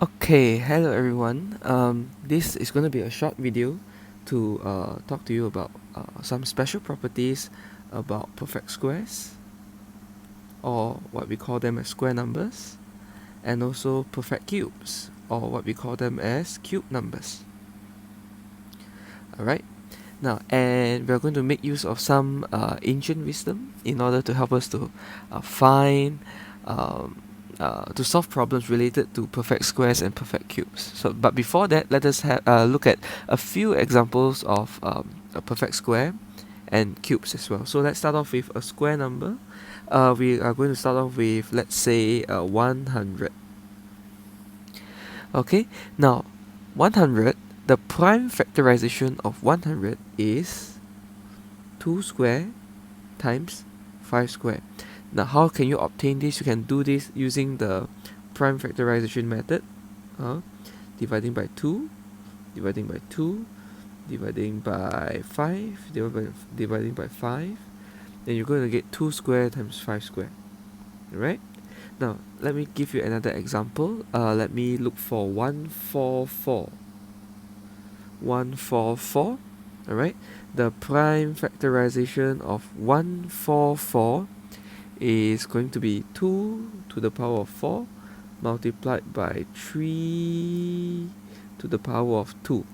Okay, hello everyone. This is going to be a short video to talk to you about some special properties about perfect squares, or what we call them as square numbers, and also perfect cubes, or what we call them as cube numbers. Alright, now, and we're going to make use of some ancient wisdom in order to help us to find um, to solve problems related to perfect squares and perfect cubes. So, but before that, let us look at a few examples of a perfect square and cubes as well. So let's start off with a square number. We are going to start off with, let's say, 100. Okay, now 100, the prime factorization of 100 is 2 square times 5 square. Now, how can you obtain this? You can do this using the prime factorization method. Dividing by 2, dividing by 2, dividing by 5, dividing by 5. Then you're going to get 2 square times 5 square. Alright? Now, let me give you another example. Let me look for 144. 144. Alright? The prime factorization of 144 is going to be 2 to the power of 4 multiplied by 3 to the power of 2.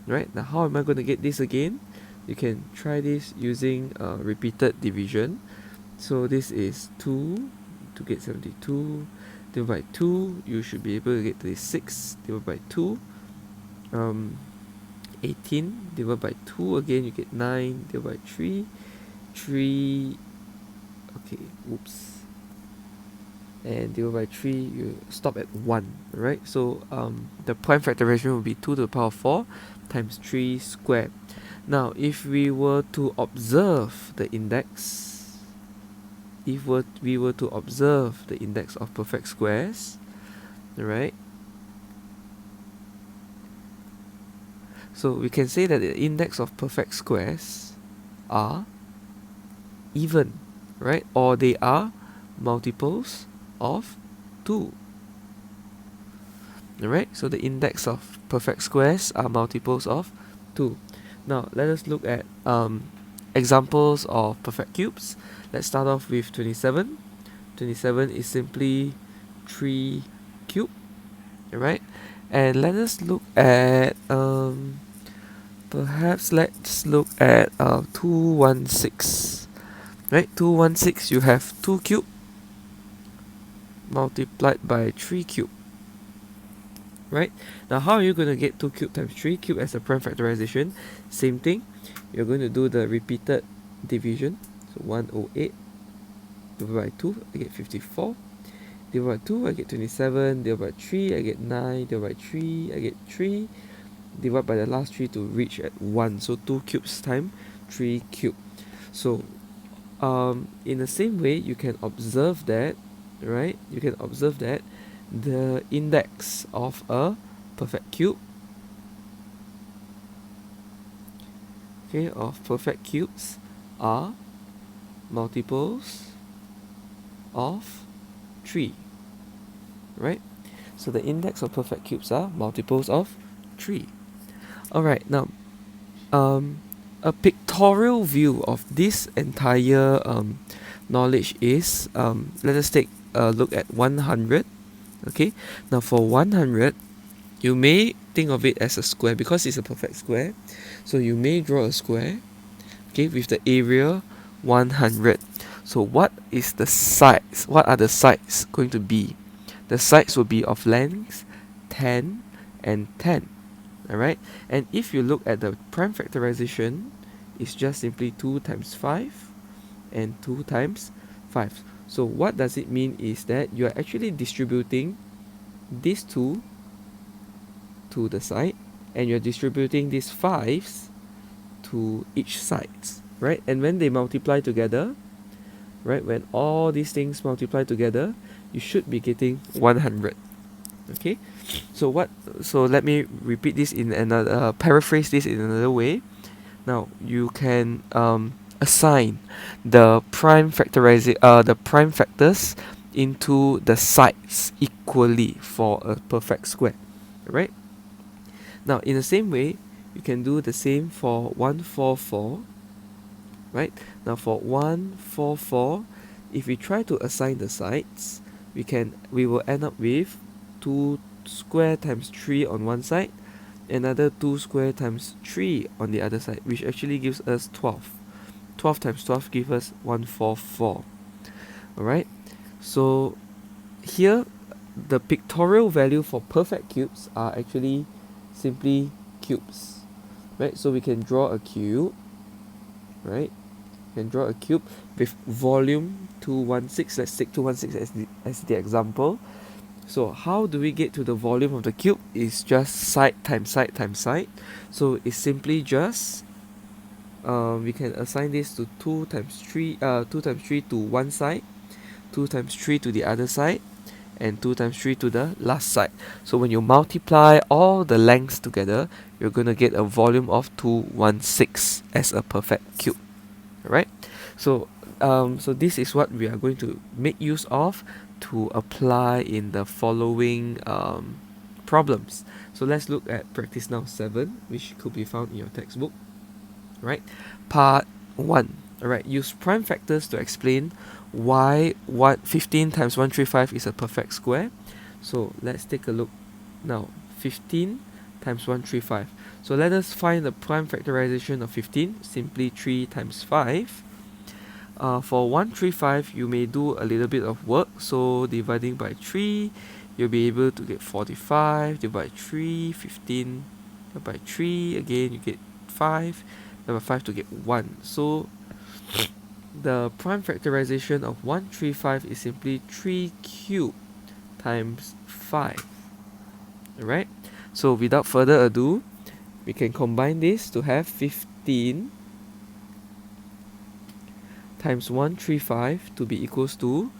Right? Now, how am I going to get this again? You can try this using repeated division. So this is 2 to get 72 divided by 2. You should be able to get 36 divided by 2. 18 divided by 2 again, you get 9 divided by 3. 3, okay, oops. And divided by 3, you stop at 1, right? So the prime factorization will be 2 to the power of 4 times 3 squared. Now, if we were to observe the index, we were to observe the index of perfect squares, right? So we can say that the index of perfect squares are even, right? Or they are multiples of 2. Alright, so the index of perfect squares are multiples of 2. Now, let us look at examples of perfect cubes. Let's start off with 27. 27 is simply 3 cube. Alright, and let us look at perhaps let's look at 216. Right, 216, you have 2 cube multiplied by 3 cube. Right, now how are you going to get 2 cube times 3 cube as a prime factorization? Same thing, you're going to do the repeated division. So 108 divided by 2, I get 54. Divided by 2, I get 27. Divided by 3, I get 9. Divided by 3, I get 3. Divide by the last 3 to reach at 1. So 2 cubes times 3 cube. So in the same way, you can observe that, right? You can observe that the index of a perfect cube, okay, of perfect cubes are multiples of 3, right? So the index of perfect cubes are multiples of 3. Alright, now a pictorial view of this entire knowledge is, let us take a look at 100. Okay, now for 100, you may think of it as a square because it's a perfect square. So you may draw a square, okay, with the area 100. So what is the sides? What are the sides going to be? The sides will be of length 10 and 10. Alright, and if you look at the prime factorization, it's just simply 2 times 5 and 2 times 5. So what does it mean is that you are actually distributing these 2 to the side, and you're distributing these 5s to each side, right? And when they multiply together, right, when all these things multiply together, you should be getting 100. Okay, so let me repeat this in another, paraphrase this in another way. Now you can assign the prime factors into the sides equally for a perfect square, right? Now in the same way, you can do the same for 144, right? Now for 144, if we try to assign the sides, we will end up with 2 square times 3 on one side, another 2 square times 3 on the other side, which actually gives us 12. 12 times 12 gives us 144. Alright, so here the pictorial value for perfect cubes are actually simply cubes, right? So we can draw a cube, right? We can draw a cube with volume 216. Let's take 216 as the example. So how do we get to the volume of the cube? It's just side times side times side. So it's simply just we can assign this to 2 times 3 to one side, 2 times 3 to the other side, and 2 times 3 to the last side. So when you multiply all the lengths together, you're going to get a volume of 216 as a perfect cube. Alright? So this is what we are going to make use of to apply in the following problems. So let's look at practice now 7, which could be found in your textbook. Right? Part 1. Alright, use prime factors to explain why 15 times 135 is a perfect square. So let's take a look now. 15 times 135. So let us find the prime factorization of 15. Simply 3 times 5. For 135, you may do a little bit of work. So dividing by 3, you'll be able to get 45. Divide by 3, 15. Divide by 3, again you get 5. Divide by 5 to get 1. So the prime factorization of 135 is simply 3 cubed times 5. Alright, so without further ado, we can combine this to have 15 times 135 to be equals to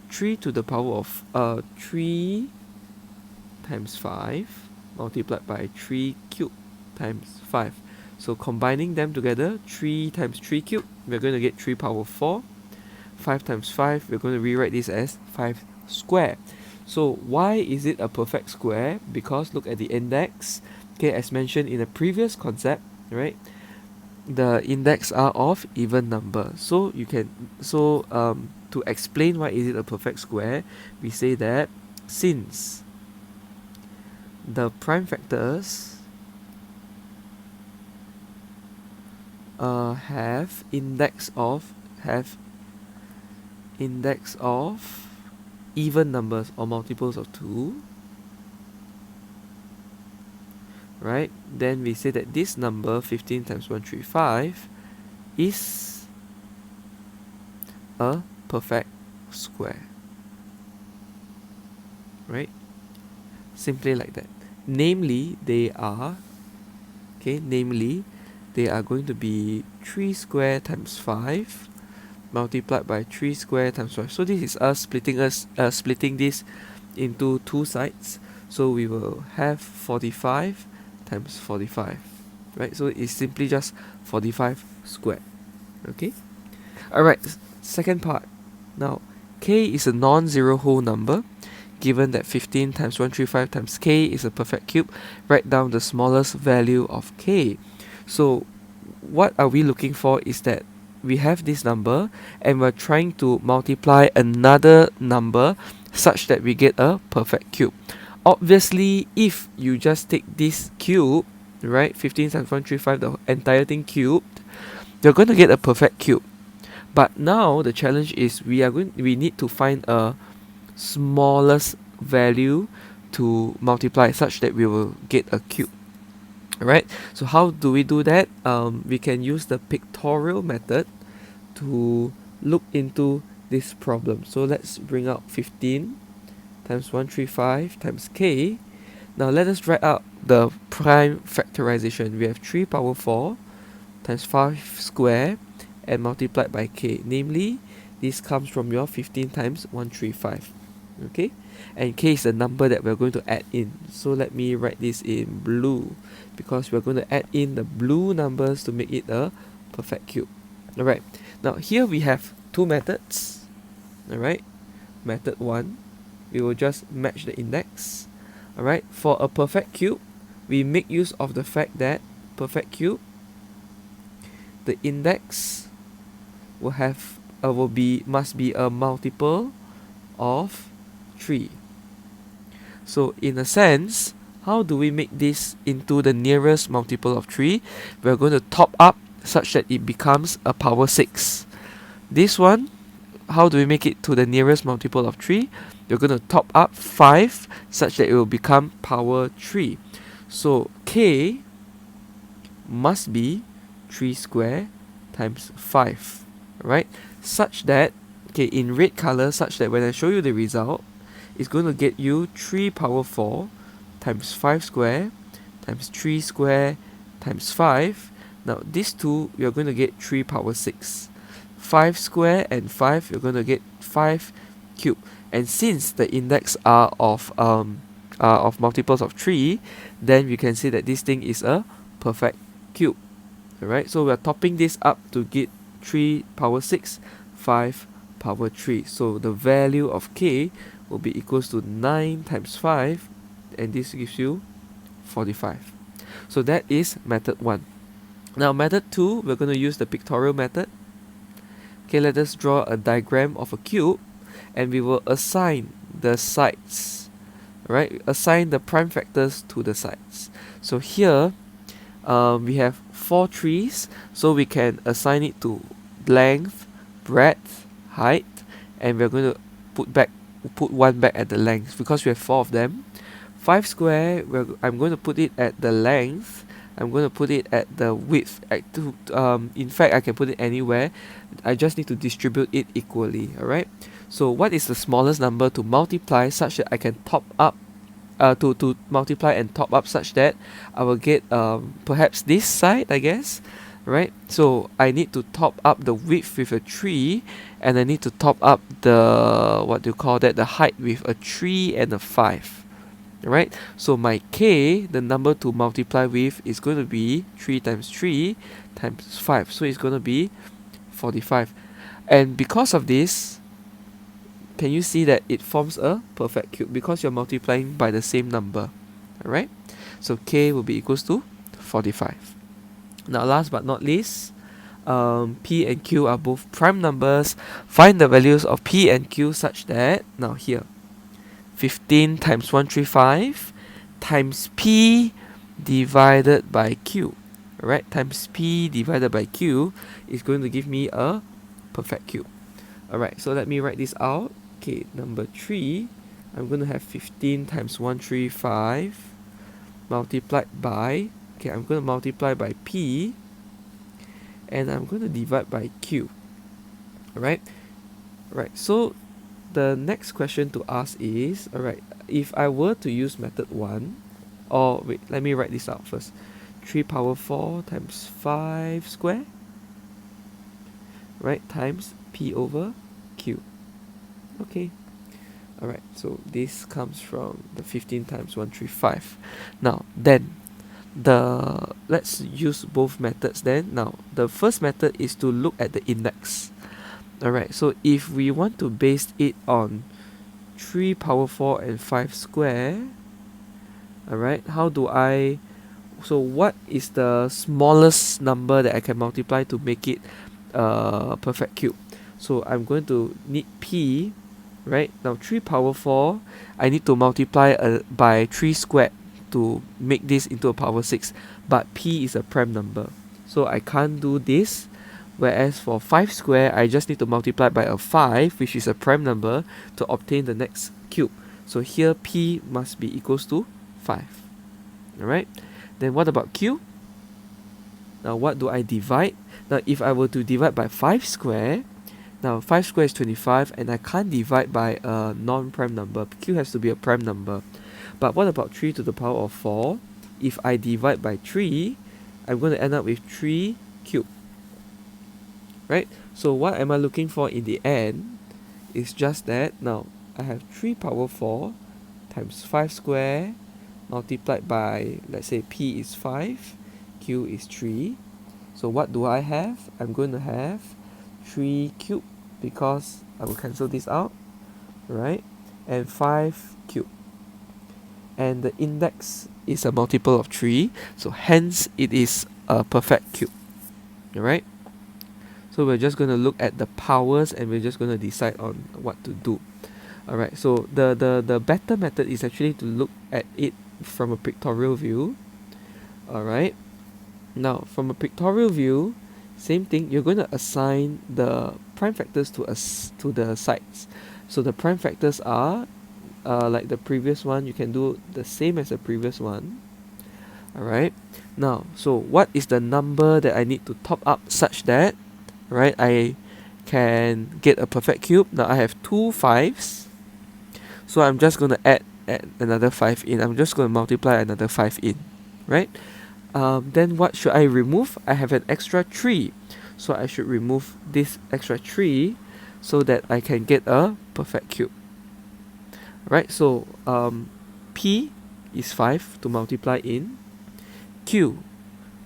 3 to the power of 3 times 5 multiplied by 3 cubed times 5. So combining them together, 3 times 3 cubed, we're going to get 3 power 4. 5 times 5, we're going to rewrite this as 5 square. So why is it a perfect square? Because look at the index. Okay, as mentioned in the previous concept, right? The index are of even number. So you can to explain why is it a perfect square, we say that since the prime factors have index of even numbers or multiples of 2, right? Then we say that this number 15 times 135 is a perfect square, right? Simply like that. Namely, they are going to be 3 square times 5 multiplied by 3 square times 5. So this is us splitting this into two sides. So we will have 45 times 45, right? So it's simply just 45 squared. Okay. Alright, second part. Now, k is a non-zero whole number. Given that 15 times 135 times k is a perfect cube, write down the smallest value of k. So what are we looking for is that we have this number and we're trying to multiply another number such that we get a perfect cube. Obviously, if you just take this cube, right, 15 times 135, the entire thing cubed, you're going to get a perfect cube. But now the challenge is we need to find a smallest value to multiply such that we will get a cube. Alright, so how do we do that? We can use the pictorial method to look into this problem. So let's bring out 15 times 135 times k. Now let us write out the prime factorization. We have 3 power 4 times 5 square and multiplied by k. Namely, this comes from your 15 times 135. Okay, and k is the number that we're going to add in. So let me write this in blue because we're going to add in the blue numbers to make it a perfect cube. Alright, now here we have two methods. Alright, method 1, we will just match the index. Alright, for a perfect cube, we make use of the fact that perfect cube, the index must be a multiple of 3. So in a sense, how do we make this into the nearest multiple of 3? We're going to top up such that it becomes a power 6. This one, how do we make it to the nearest multiple of 3? You're going to top up 5 such that it will become power 3. So k must be 3 square times 5, right? Such that, okay, in red color, such that when I show you the result, it's going to get you 3 power 4 times 5 square times 3 square times 5. Now these two, you're going to get 3 power 6. 5 square and 5, you're going to get 5 cube. And since the index are of multiples of 3, then we can say that this thing is a perfect cube. Alright, so we're topping this up to get 3 power 6, 5 power 3. So the value of k will be equals to 9 times 5, and this gives you 45. So that is method 1. Now method 2, we're going to use the pictorial method. Okay, let us draw a diagram of a cube, and we will assign the sides, right? Assign the prime factors to the sides. So here, we have 4 trees, so we can assign it to length, breadth, height, and we're going to put one back at the length because we have 4 of them. 5 square, I'm going to put it at the length. I'm going to put it at the width. In fact, I can put it anywhere. I just need to distribute it equally. Alright. So what is the smallest number to multiply such that I can top up? To multiply and top up such that I will get perhaps this side, I guess. Right, so I need to top up the width with a 3, and I need to top up the height with a 3 and a 5. Right, so my k, the number to multiply with, is going to be 3 times 3 times 5, so it's going to be 45. And because of this, can you see that it forms a perfect cube because you're multiplying by the same number? Alright, so k will be equals to 45. Now last but not least, p and q are both prime numbers. Find the values of p and q such that, now here, 15 times 135 times p divided by q, alright, times p divided by q is going to give me a perfect cube. Alright, so let me write this out. Okay, number 3, I'm going to have 15 times 135 multiplied by, okay, I'm going to multiply by p, and I'm going to divide by q. Alright, so the next question to ask is, alright, if I were to use method 1, or wait, let me write this out first. 3 power 4 times 5 square, right, times p over q. Okay, alright, so this comes from the 15 times 135. Now then, let's use both methods then. Now the first method is to look at the index. Alright, so if we want to base it on 3 power 4 and 5 square, alright, so what is the smallest number that I can multiply to make it a perfect cube? So I'm going to need p, right? Now 3 power 4, I need to multiply by 3 squared to make this into a power 6, but p is a prime number, so I can't do this. Whereas for 5 square, I just need to multiply by a 5, which is a prime number, to obtain the next cube. So here p must be equals to 5. Alright, then what about q? Now what do I divide? Now if I were to divide by 5 square, now 5 square is 25, and I can't divide by a non-prime number. Q has to be a prime number. But what about 3 to the power of 4? If I divide by 3, I'm going to end up with 3 cubed. Right? So what am I looking for in the end? It's just that now I have 3 power 4 times 5 square multiplied by, let's say p is 5, q is 3. So what do I have? I'm going to have 3 cubed, because I will cancel this out. right? And 5 cube. And the index is a multiple of 3, so hence it is a perfect cube. Alright? So we're just going to look at the powers and we're just going to decide on what to do. Alright, so the better method is actually to look at it from a pictorial view. Alright, now from a pictorial view, same thing, you're going to assign the prime factors to the sides. So the prime factors are, like the previous one, you can do the same as the previous one. Alright, now, so what is the number that I need to top up such that, right, I can get a perfect cube? Now I have 2 5s, so I'm just going to add another 5 in. I'm just going to multiply another 5 in, right? Then what should I remove? I have an extra 3, so I should remove this extra 3 so that I can get a perfect cube. Right, so P is 5 to multiply in, Q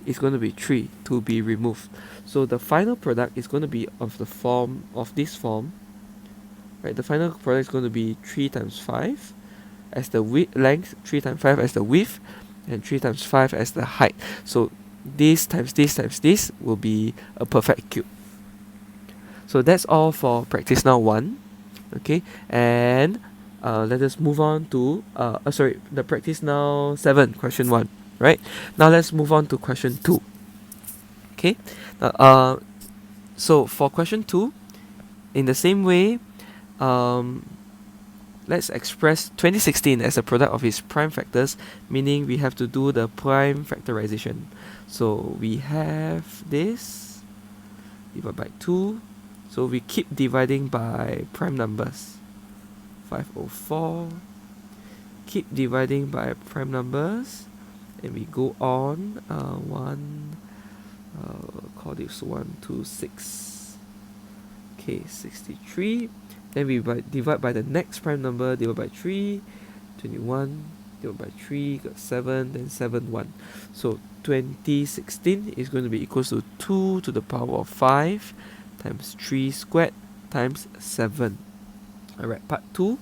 is going to be 3 to be removed. So the final product is going to be of the form of this form. Right, the final product is going to be 3 times 5 as the length, 3 times 5 as the width, and 3 times 5 as the height. So this times this times this will be a perfect cube. So that's all for practice now 1. Okay, and let us move on to the practice now 7, question 1. Right, now let's move on to question 2. Okay, so for question 2, in the same way, let's express 2016 as a product of its prime factors, meaning we have to do the prime factorization. So we have this divided by 2, so we keep dividing by prime numbers. 504, keep dividing by prime numbers, and we go on. Call this 126. Okay, 63. Then we divide by the next prime number, divide by 3, 21, divide by 3, got 7, then 7, 1. So 2016 is going to be equals to 2 to the power of 5 times 3 squared times 7. Alright, part 2.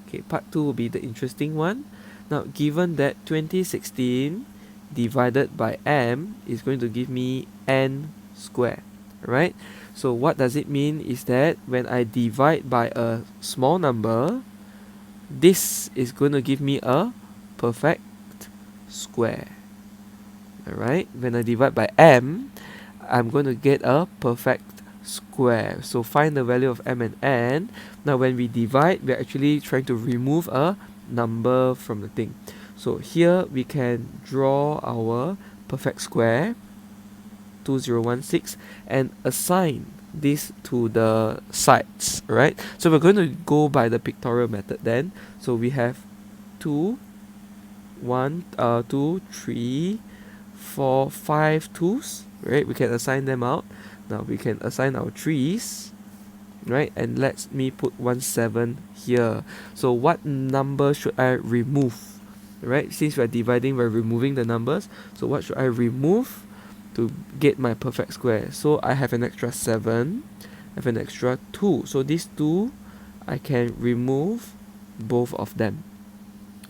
Okay, part 2 will be the interesting one. Now, given that 2016 divided by m is going to give me n squared, right? So what does it mean is that when I divide by a small number, this is going to give me a perfect square. Alright, when I divide by m, I'm going to get a perfect square. So find the value of m and n. Now when we divide, we're actually trying to remove a number from the thing. So here we can draw our perfect square, 2016, and assign this to the sides, right? So we're going to go by the pictorial method then. So we have 2, 2, 3, 4, 5 2s, right? We can assign them out. Now we can assign our 3s, right? And let me put 17 here. So what number should I remove? Right? Since we're dividing, we're removing the numbers. So what should I remove to get my perfect square? So I have an extra 7, I have an extra 2. So these 2, I can remove both of them.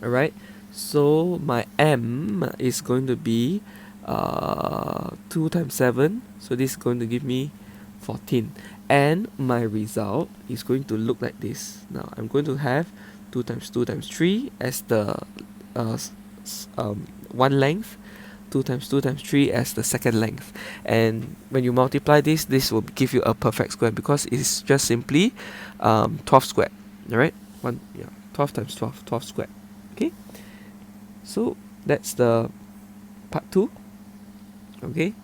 Alright? So my m is going to be 2 times 7. So this is going to give me 14. And my result is going to look like this. Now I'm going to have 2 times 2 times 3 as the one length, 2 times 2 times 3 as the second length. And when you multiply this, this will give you a perfect square because it's just simply 12 squared. Alright? 12 times 12, 12 squared. Okay? So that's the part 2. Okay?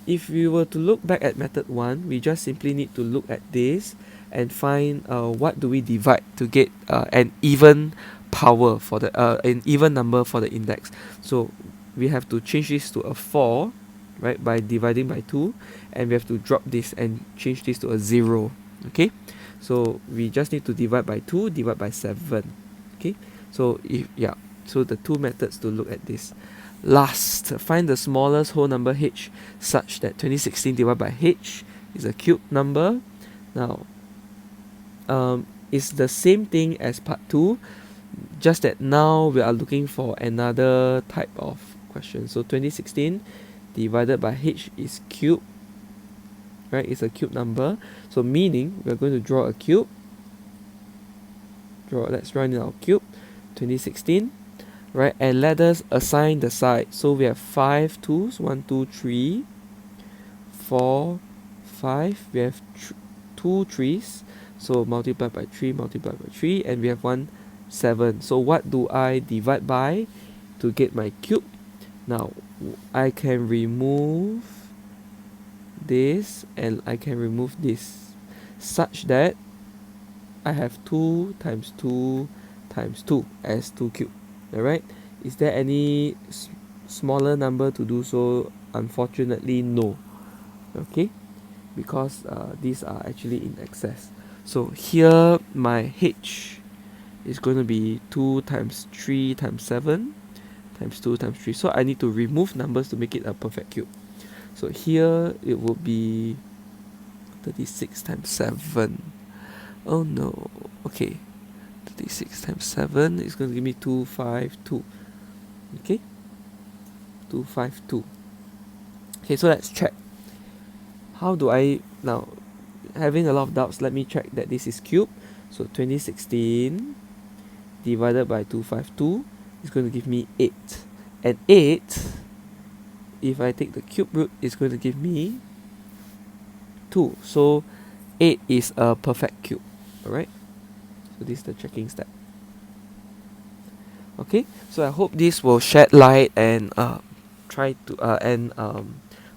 If we were to look back at method 1, we just simply need to look at this and find what do we divide to get an even power for the an even number for the index. So we have to change this to a 4, right, by dividing by 2, and we have to drop this and change this to a 0. Okay, so we just need to divide by 2, divide by 7. Okay, so so the two methods to look at this. Last, find the smallest whole number h such that 2016 divided by h is a cube number. Now is the same thing as part 2, just that now we are looking for another type of question. So 2016 divided by h is cube, right? It's a cube number. So meaning we're going to draw a cube. Let's run in our cube. 2016, right? And let us assign the side. So we have 5 2s, 1 2 3 4 5. We have 2 3s, so multiply by 3, multiply by 3, and we have 1 7. So what do I divide by to get my cube? Now I can remove this and I can remove this, such that I have 2 times 2 times 2 as 2 cube. Alright, is there any smaller number to do so? Unfortunately, no. Okay, because these are actually in excess. So here my h is going to be 2 times 3 times 7 times 2 times 3. So I need to remove numbers to make it a perfect cube. So here it will be 36 times 7. Oh no. Okay, 36 times 7 is going to give me 252. Okay, 252. Okay, so let's check. How do I now? Having a lot of doubts, let me check that this is cube. So 2016 divided by 252 is going to give me 8. And 8, if I take the cube root, is going to give me 2. So 8 is a perfect cube. Alright? So this is the checking step. Okay, so I hope this will shed light and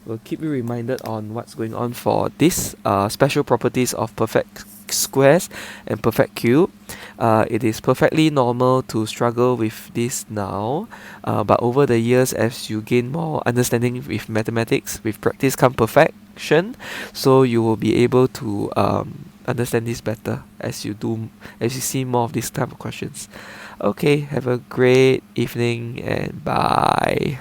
will keep you reminded on what's going on for this special properties of perfect squares and perfect cube. It is perfectly normal to struggle with this now, but over the years, as you gain more understanding with mathematics, with practice come perfection, so you will be able to understand this better as you see more of these type of questions. Okay, have a great evening and bye.